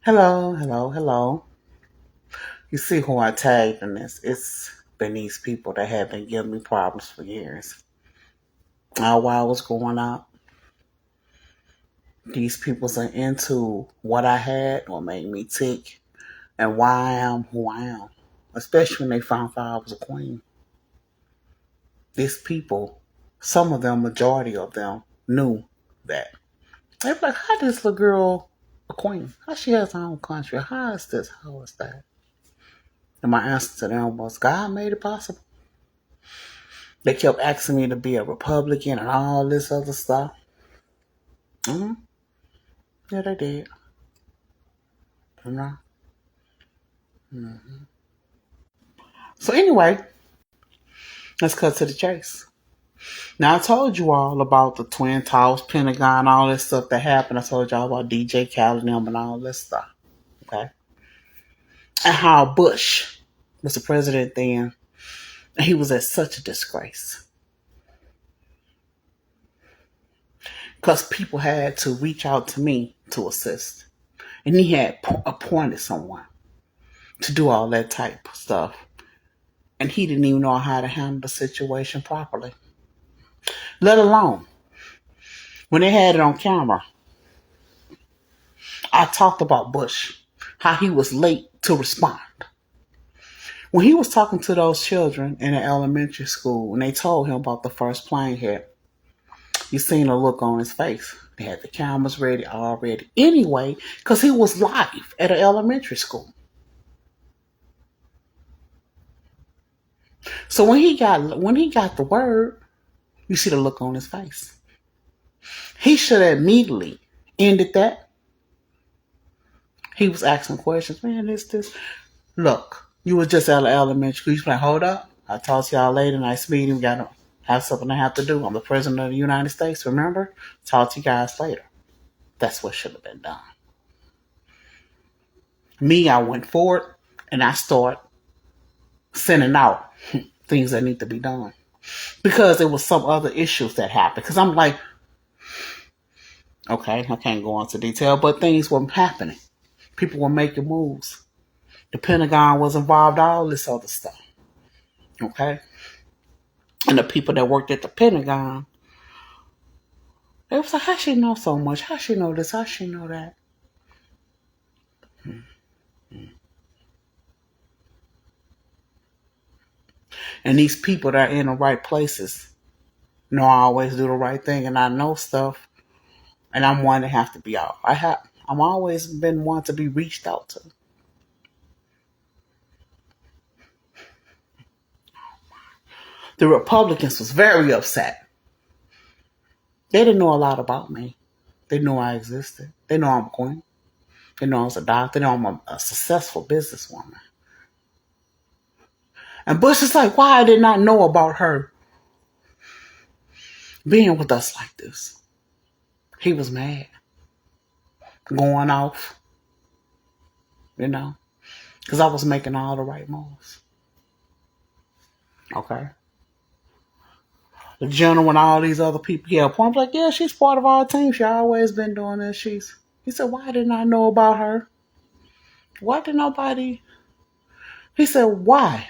Hello, hello, hello. You see who I tagged in this? It's been these people that have been giving me problems for years. While I was growing up, these people are into what I had, what made me tick, and why I am who I am. Especially when they found out I was a queen. These people, some of them, majority of them, knew that. They were like, how this little girl a queen? How she has her own country? How is this? How is that? And my answer to them was, God made it possible. They kept asking me to be a Republican and all this other stuff. hmm Yeah, they did. You know? hmm So anyway, let's cut to the chase. Now I told you all about the Twin Towers, Pentagon, all this stuff that happened. I told y'all about DJ Khaled and them and all this stuff. Okay, and how Bush was the president then, and he was at such a disgrace because people had to reach out to me to assist, and he had appointed someone to do all that type of stuff. And he didn't even know how to handle the situation properly. Let alone when they had it on camera, I talked about Bush, how he was late to respond. When he was talking to those children in an elementary school and they told him about the first plane hit, you seen the look on his face. They had the cameras ready already anyway, because he was live at an elementary school. So when he got the word, you see the look on his face. He should have immediately ended that. He was asking questions. Man, this. Look, you was just at elementary school. You like, hold up. I'll talk to y'all later. Nice meeting. We got to have something I have to do. I'm the president of the United States, remember? Talk to you guys later. That's what should have been done. Me, I went forward and I start sending out things that need to be done. Because there was some other issues that happened. Because I'm like, okay, I can't go into detail, but things were happening. People were making moves. The Pentagon was involved, all this other stuff. Okay? And the people that worked at the Pentagon, they was like, how she know so much? How she know this? How she know that? And these people that are in the right places know I always do the right thing and I know stuff and I'm one that have to be out. I'm always been one to be reached out to. The Republicans was very upset. They didn't know a lot about me. They knew I existed. They know I'm a queen. They know I was a doctor. They know I'm a successful businesswoman. And Bush is like, why I did not know about her being with us like this? He was mad. Going off. Because I was making all the right moves. Okay. The general and all these other people, yeah, I'm like, yeah, she's part of our team. She always been doing this. He said, why didn't I know about her? Why did nobody? He said, why?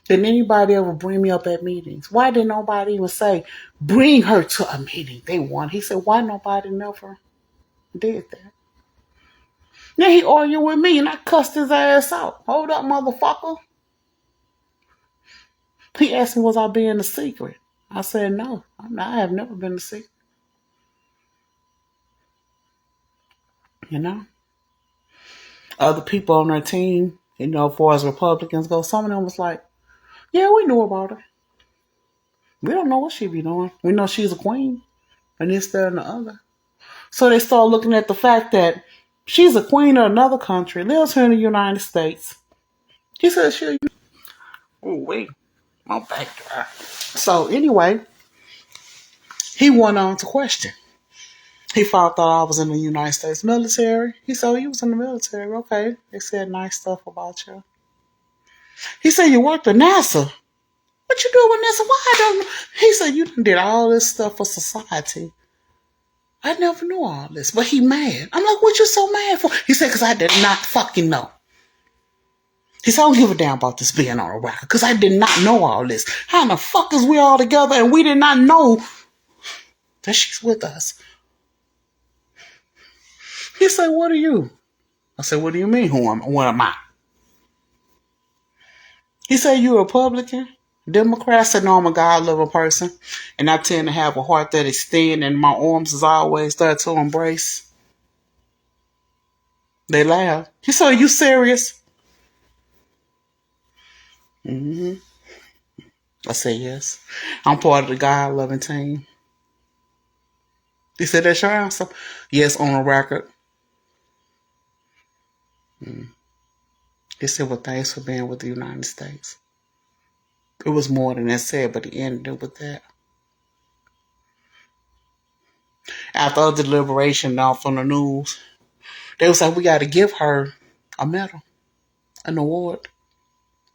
Didn't anybody ever bring me up at meetings? Why did nobody even say, bring her to a meeting? They won. He said, why nobody never did that? Then he argued with me and I cussed his ass out. Hold up, motherfucker. He asked me, was I being a secret? I said, no, I have never been a secret. Other people on their team, as far as Republicans go, some of them was like, yeah, we knew about her. We don't know what she be doing. We know she's a queen. And this, that, and the other. So they start looking at the fact that she's a queen of another country, lives here in the United States. He said, sure. Oh, wait. My back dry. So anyway, he went on to question. He found out I was in the United States military. He said, you was in the military. Okay. They said nice stuff about you. He said, you worked at NASA. What you doing with NASA? Why I don't know? He said, you did all this stuff for society. I never knew all this. But he mad. I'm like, what you so mad for? He said, because I did not fucking know. He said, I don't give a damn about this being on a record because I did not know all this. How in the fuck is we all together and we did not know that she's with us? He said, what are you? I said, what do you mean? What am I? He said, you a Republican? Democrat? I said, no, I'm a God-loving person. And I tend to have a heart that extends and my arms is always there to embrace. They laughed. He said, are you serious? Mm-hmm. I said, yes. I'm part of the God-loving team. He said, that's your answer? Yes, on a record. He said, well, thanks for being with the United States. It was more than that said, but he ended it with that. After the deliberation off on the news, they was like, we got to give her a medal, an award.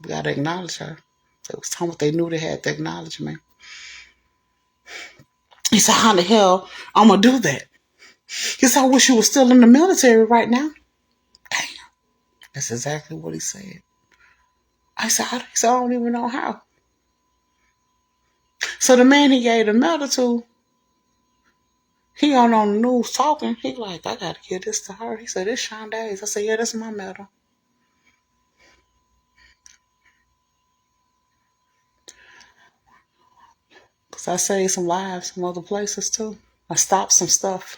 We got to acknowledge her. So it was time they knew they had to acknowledge me. He said, how the hell I'm going to do that? He said, I wish you were still in the military right now. Damn. That's exactly what he said. I said, I don't even know how. So the man he gave the medal to, he on the news talking. He like, I got to give this to her. He said, this Shonda's. I said, yeah, that's my medal. Because I saved some lives from other places too. I stopped some stuff.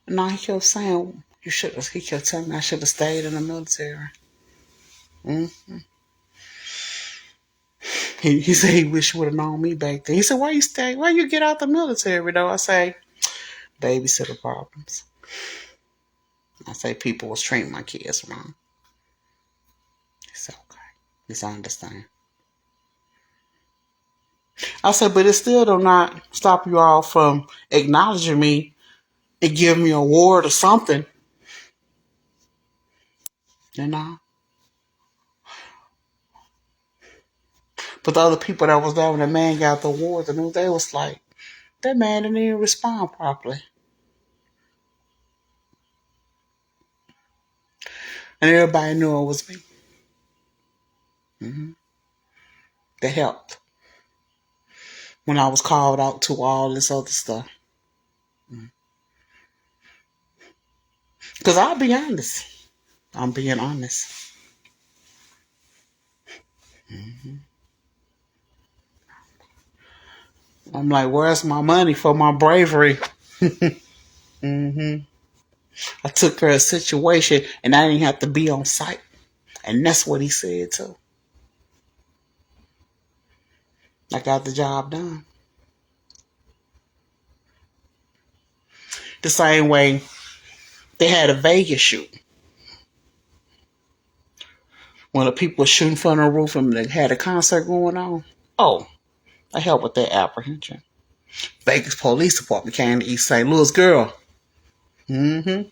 No, he kept saying, he kept telling me I should have stayed in the military. Mm-hmm. He said he wish he would have known me back then. He said, why you stay? Why you get out the military though? I say, babysitter problems. I say people was treating my kids wrong. He said, okay. He said, I understand. I said, but it still do not stop you all from acknowledging me and giving me an award or something. You know? But the other people that was there when the man got the award, they was like, that man didn't even respond properly. And everybody knew it was me. Mm-hmm. That helped. When I was called out to all this other stuff. Because I'll be honest. I'm being honest. Mm-hmm. I'm like, where's my money for my bravery? Mm-hmm. I took care of a situation and I didn't have to be on site. And that's what he said too. I got the job done. The same way they had a Vegas shoot. When the people were shooting from the roof and they had a concert going on. Oh, I helped with that apprehension. Vegas Police Department came to East St. Louis, girl. Mm-hmm.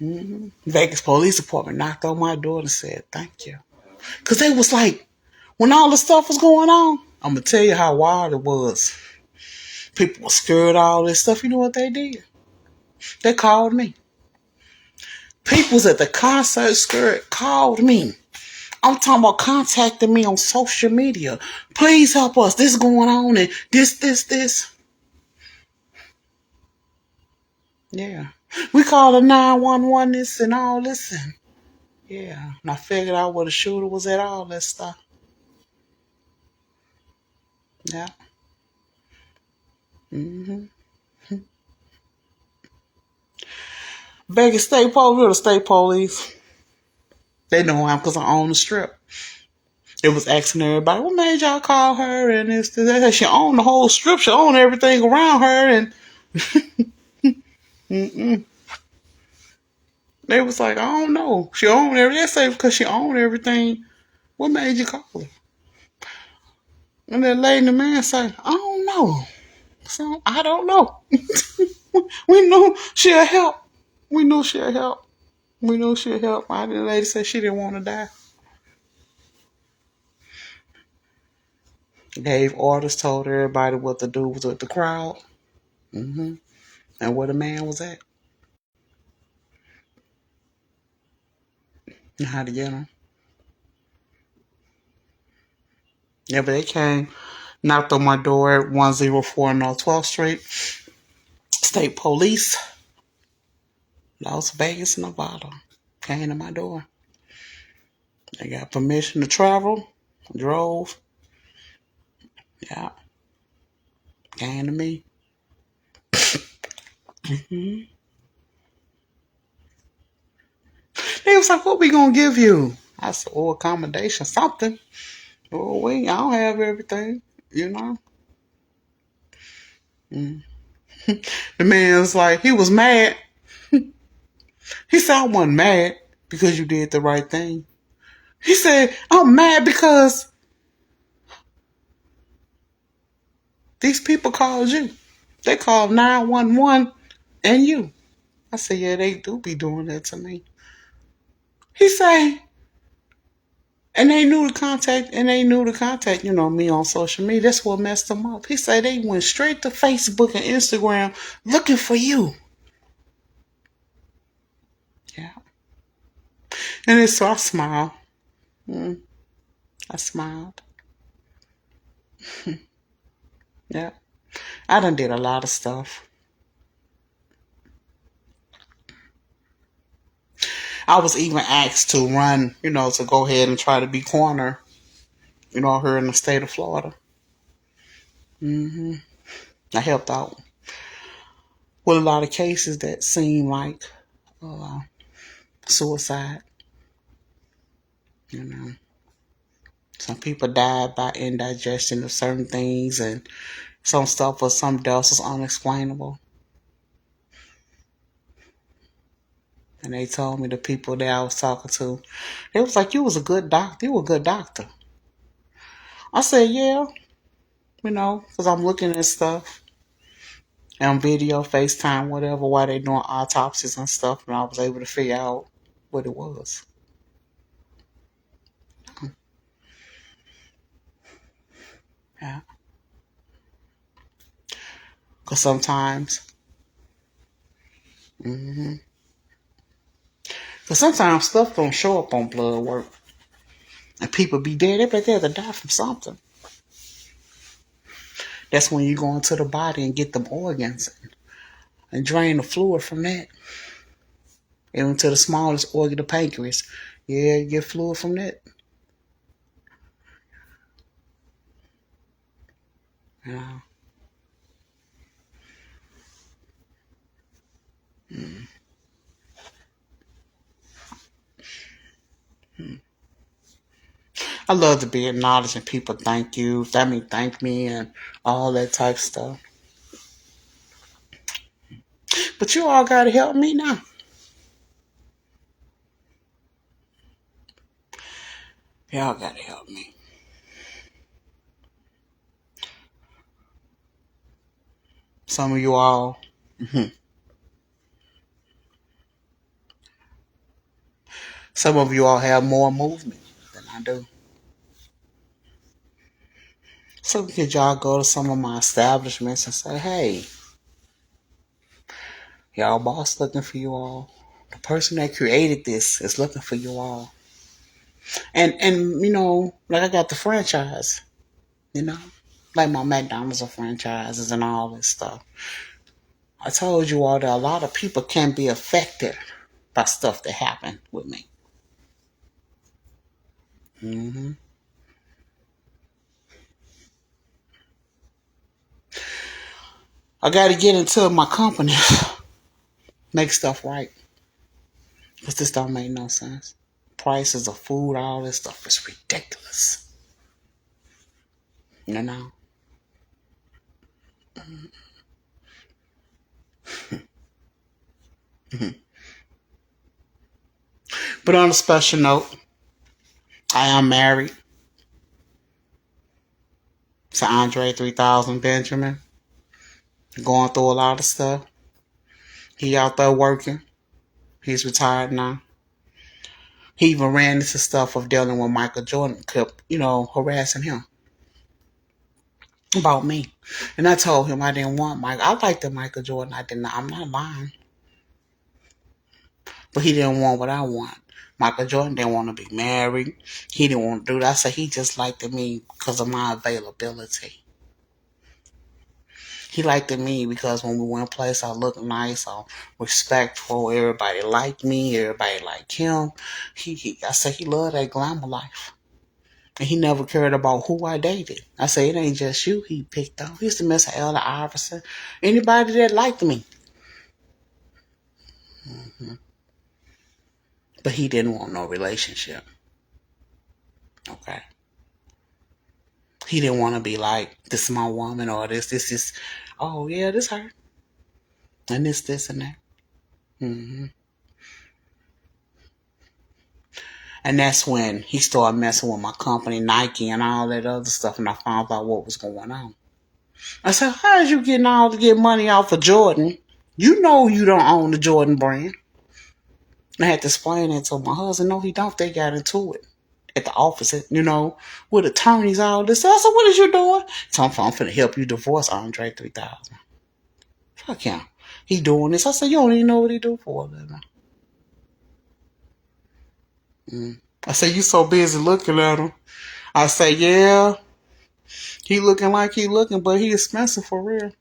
Mm-hmm. Vegas Police Department knocked on my door and said, thank you. Because they was like, when all the stuff was going on, I'm going to tell you how wild it was. People were scared of all this stuff. You know what they did? They called me. People's at the concert scared called me. I'm talking about contacting me on social media. Please help us. This is going on and this. Yeah. We called a 911 this and all this. And yeah. And I figured out where the shooter was at, all that stuff. Yeah. Mm-hmm. Vegas State Police or the State Police. They know I'm because I own the strip. It was asking everybody, what made y'all call her and this. She owned the whole strip. She owned everything around her and mm-mm. They was like, I don't know. She owned everything. They say because she owned everything. What made you call her? And that lady and the man said, I don't know. So I don't know. We knew she'll help. We knew she'll help. The lady said she didn't want to die. Gave orders, told everybody what to do with the crowd. And where the man was at. And how to get him. Yeah, but they came, knocked on my door at 104 North 12th Street. State Police, Las Vegas, Nevada. Came to my door. They got permission to travel. Drove. Yeah. Came to me. They was like, what we gonna give you? I said, oh, accommodation, something. Oh, I don't have everything, you know. Mm. The man was like, he was mad. He said, I wasn't mad because you did the right thing. He said, I'm mad because these people called you. They called 911 and you. I said, yeah, they do be doing that to me. He said, and they knew the contact, me on social media. That's what messed them up. He said they went straight to Facebook and Instagram looking for you. Yeah. And then so I smiled. I smiled. Yeah. I done did a lot of stuff. I was even asked to run, to go ahead and try to be coroner, here in the state of Florida. I helped out with a lot of cases that seem like suicide. Some people died by indigestion of certain things, and some stuff was something else was unexplainable. And they told me, the people that I was talking to, they was like, you was a good doctor. You were a good doctor. I said, yeah, because I'm looking at stuff on video, FaceTime, whatever, while they doing autopsies and stuff, and I was able to figure out what it was. Yeah. Because sometimes stuff don't show up on blood work. And people be dead. They be there to die from something. That's when you go into the body and get them organs and drain the fluid from that. Even to the smallest organ, the pancreas. Yeah, you get fluid from that. Yeah. I love to be acknowledged and people thank you. That mean thank me and all that type stuff. But you all gotta help me now. Y'all gotta help me. Some of you all, some of you all have more movement than I do. So could y'all go to some of my establishments and say, hey, y'all boss looking for you all. The person that created this is looking for you all. And like I got the franchise, like my McDonald's are franchises and all this stuff. I told you all that a lot of people can be affected by stuff that happened with me. I got to get into my company, make stuff right. Because this don't make no sense. Prices of food, all this stuff is ridiculous. You know? But on a special note, I am married to Andre 3000 Benjamin. Going through a lot of stuff. He out there working. He's retired now. He even ran into stuff of dealing with Michael Jordan, kept, harassing him. about me. And I told him I didn't want Mike. I liked the Michael Jordan. I did not. I'm not lying. But he didn't want what I want. Michael Jordan didn't want to be married. He didn't want to do that. I said he just liked me because of my availability. He liked me because when we went place, I looked nice, I respectful. Everybody liked me. Everybody liked him. I said he loved that glamour life. And he never cared about who I dated. I said it ain't just you he picked up. He used to mess with Ella Iverson. Anybody that liked me. Mm-hmm. But he didn't want no relationship. Okay. He didn't want to be like, this is my woman, or this is, oh yeah, this her. And this, and that. Mm-hmm. And that's when he started messing with my company, Nike, and all that other stuff. And I found out what was going on. I said, how is you getting all to get money off of Jordan? You know you don't own the Jordan brand. I had to explain that to my husband. No, he don't. They got into it at the office, with attorneys, all this. I said, what is you doing? So I'm finna help you divorce Andre 3000. Fuck him. He doing this. I said, you don't even know what he do for a living. I said, you so busy looking at him. I say, yeah, he looking like he looking, but he expensive for real.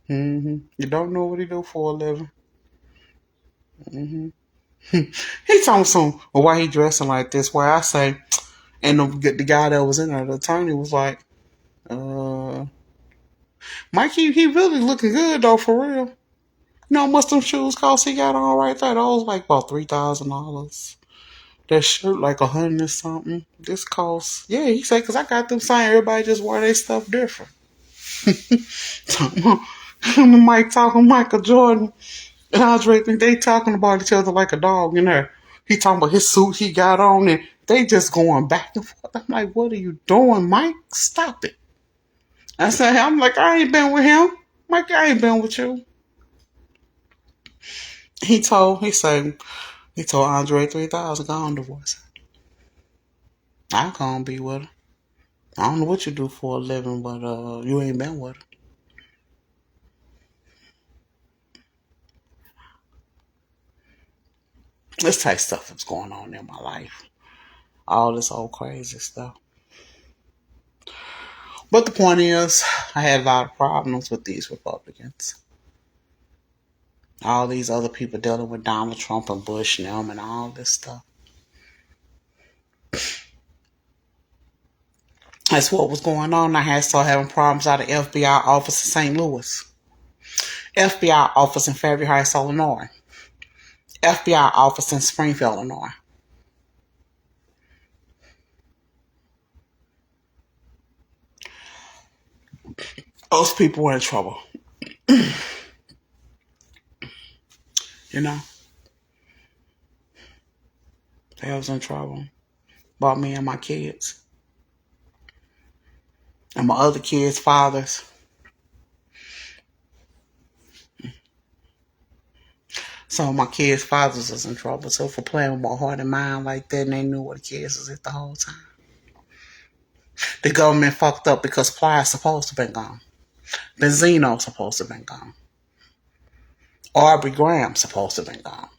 You don't know what he do for a living. He told me some, well, why he dressing like this? Why I say, and the guy that was in there, the attorney was like, Mike, he really looking good though, for real. You know how much them shoes cost he got on right there? That was like about $3,000. That shirt like 100 or something. This costs, yeah, he said, because I got them saying everybody just wear their stuff different. Mike talking Michael Jordan and Andre think they talking about each other like a dog in there. He talking about his suit he got on and they just going back and forth. I'm like, what are you doing, Mike? Stop it. I said, I'm like, I ain't been with him. Mike, I ain't been with you. He told Andre 3000 go on divorce. I can't be with her. I don't know what you do for a living, but you ain't been with her. This type of stuff is going on in my life. All this old crazy stuff. But the point is, I had a lot of problems with these Republicans. All these other people dealing with Donald Trump and Bush and them and all this stuff. That's what was going on. I had started having problems out of FBI office in St. Louis. FBI office in Fairview Heights, Illinois. FBI office in Springfield, Illinois. Those people were in trouble. You know? They was in trouble. About me and my kids. And my other kids' fathers. Some of my kids' fathers was in trouble. So for playing with my heart and mind like that, and they knew where the kids was at the whole time. The government fucked up because Plies supposed to been gone. Benzino supposed to been gone. Aubrey Graham supposed to been gone.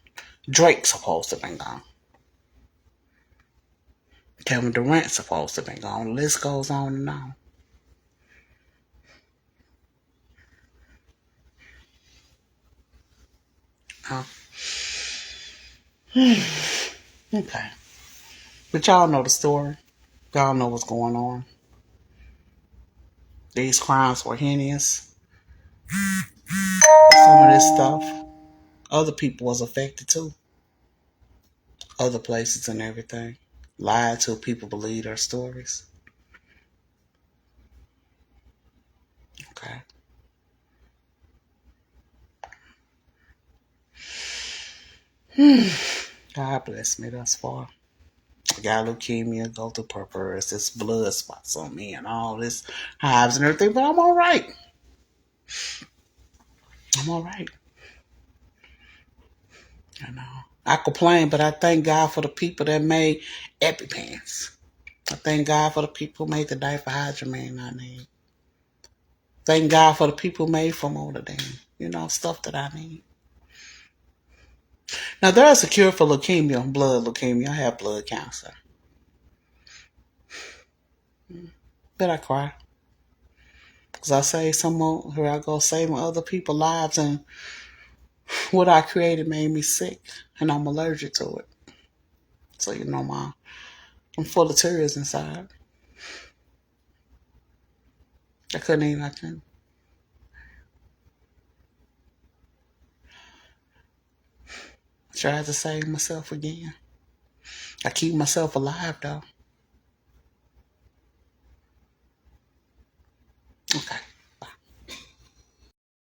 Drake supposed to been gone. Kevin Durant supposed to been gone. The list goes on and on. Huh? Okay. But y'all know the story. Y'all know what's going on. These crimes were heinous. Some of this stuff. Other people was affected too. Other places and everything. Lied to people believe their stories. Okay. God bless me thus far. I got leukemia, go through purpose, this blood spots on me and all this hives and everything, but I'm all right. I'm all right. You know, I complain, but I thank God for the people that made EpiPens. I thank God for the people who made the diaper hydrogen I need. Thank God for the people who made famotidine. Stuff that I need. Now, there's a cure for leukemia, blood leukemia. I have blood cancer. But I cry. Because I say some more, here I go saving other people's lives, and what I created made me sick, and I'm allergic to it. So, I'm full of tears inside. I couldn't eat nothing. I tried to save myself again. I keep myself alive, though.